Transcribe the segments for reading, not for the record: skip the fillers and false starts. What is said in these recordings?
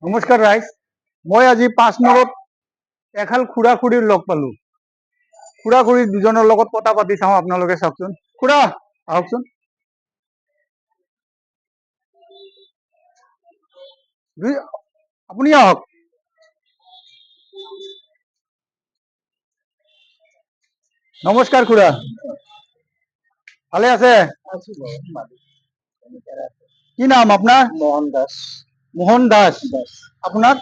নমস্কাৰ ৰাইজ, মই আজি 5 মূৰত এখাল খুৰা খুৰীৰ লগ পালো। খুৰা খুৰী দুজনৰ লগত কথা পাতি চাওঁ, আপোনালোকে চাওকচোন। খুৰা আহকচোন। আপুনি আহক। নমস্কাৰ খুৰা, ভালে আছে? কি নাম আপোনাৰ? মোহন দাস। মোহন দাস। আপোনাৰ?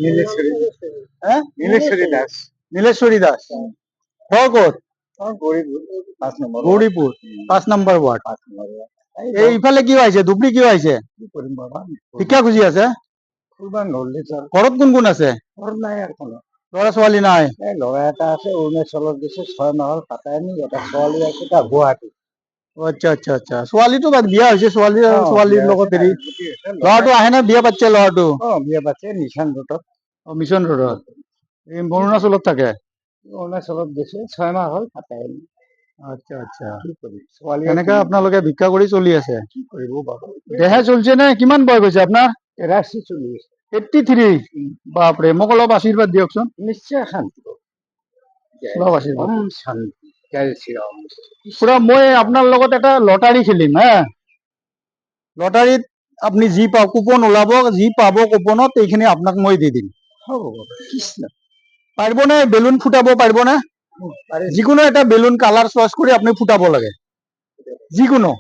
নীলেশ্বৰী দাস। নীলেশ্বৰী দাস। ঘৰ ক'ত? Gauripur 5 number ward. এইফালে কিয় আহিছে? ধুবুৰী কিয় আহিছে? ভিক্ষা খুজি আছে? ঘৰত কোন কোন আছে? ল'ৰা ছোৱালী নাই? ল'ৰা এটা আছে অৰুণাচলত গৈছে, 6 মাহৰ পাতাই নি। এটা ছোৱালী আছে তাৰ গুৱাহাটী। আচ্ছা আচ্ছা আচ্ছা, ছোৱালীটো বিয়া হৈছে, ছোৱালীৰ লগত হেৰি ল'ৰাটো আহে নে? বিয়া পাতিছে ল'ৰাটো? বিয়া পাতিছে নিশান ৰোডত। মিছন ৰোডত। এই অৰুণাচলত থাকে? অৰুণাচলত গৈছে, 6 মাহ হ'ল পাতাই নি। আচ্ছা আচ্ছা, ছোৱালী এনেকে আপোনালোকে ভিক্ষা কৰি চলি আছে? কি কৰিব বাবু, দেহে চলছে নে? কিমান বয়স হৈছে আপোনাৰ? 83 চলি আছে। 83? বাপৰে, মোক অলপ আশীৰ্বাদ দিয়কচোন। নিশ্চয় শান্তি অলপ আশীৰ্বাদ। শান্তি। জয় শ্ৰীৰাম। খুৰা, মই আপোনাৰ লগত এটা লটাৰী খেলিম হা। লটাৰীত আপুনি যি পাব, কুপন ওলাব, যি পাব কুপনত এইখিনি আপোনাক মই দি দিম। হ'ব কৃষ্ণ। পাৰিবনে? বেলুন ফুটাব পাৰিবনে? যিকোনো এটা বেলুন কালাৰ চইচ কৰি আপুনি ফুটাব লাগে, যিকোনো।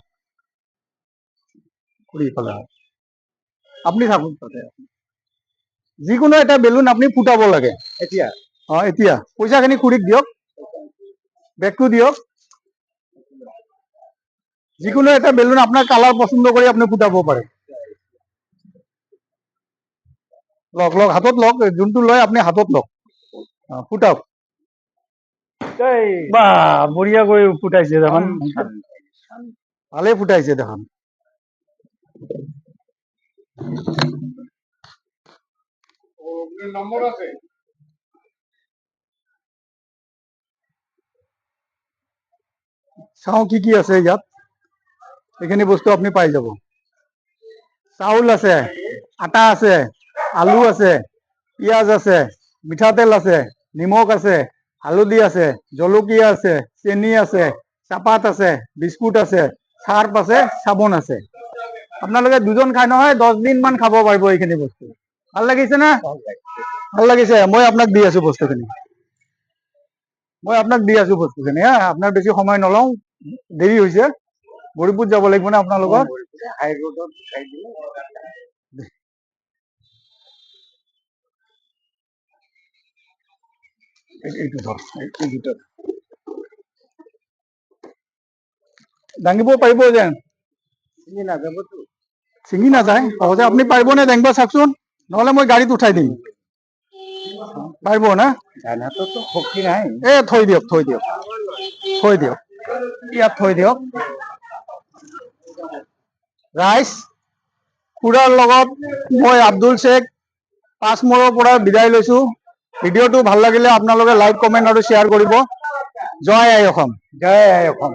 আপুনি থাকক তাতে। যিকোনো এটা বেলুন আপুনি ফুটাব লাগে এতিয়া। এতিয়া পইচাখিনি খুৰীক দিয়ক, বেগটো দিয়ক। যিকোনো এটা বেলুন আপোনাৰ কালাৰ পচন্দ কৰি আপুনি ফুটাব পাৰে। লওক লওক, হাতত লওক, যোনটো লয় আপুনি হাতত লওক। ফুটাওক। বা বঢ়িয়া কৰি ফুটাইছে দেখোন, ভালে ফুটাইছে দেখোন। নম্বৰ আছে? চাওঁ কি কি আছে ইয়াত। এইখিনি বস্তু আপুনি পাই যাব। চাউল আছে, আটা আছে, আলু আছে, পিঁয়াজ আছে, মিঠাতেল আছে, নিমখ আছে, হালধি আছে, জলকীয়া আছে, চেনি আছে, চাহপাত আছে, বিস্কুট আছে, চাৰ্ফ আছে, চাবোন আছে। আপোনালোকে দুজন খাই নহয়, 10 দিন মান খাব পাৰিব এইখিনি বস্তু। ভাল লাগিছে না? ভাল লাগিছে? মই আপোনাক দি আছো বস্তুখিনি। হা। আপোনাৰ বেছি সময় নলওঁ, দেৰি হৈছে। গৌৰীপুৰ যাব লাগিব না আপোনালোকৰ? হাই ৰোডত উঠাই দিলে। দাঙিব পাৰিব যেন? ছিঙি নাযায় সহজে। আপুনি পাৰিবনে দাঙিব চাওকচোন, নহলে মই গাড়ীত উঠাই দিম। পাৰিব না? শক্তি নাই। থৈ দিয়ক, থৈ দিয়ক, থৈ দিয়ক, ইয়াত থৈ দিয়ক। ৰাইজ, খুৰাৰ লগত মই আব্দুল শেখ 5 মূৰৰ পৰা বিদায় লৈছো। ভিডিঅ'টো ভাল লাগিলে আপোনালোকে লাইক, কমেণ্ট আৰু শ্বেয়াৰ কৰিব। জয় আই অসম। জয় আই অসম।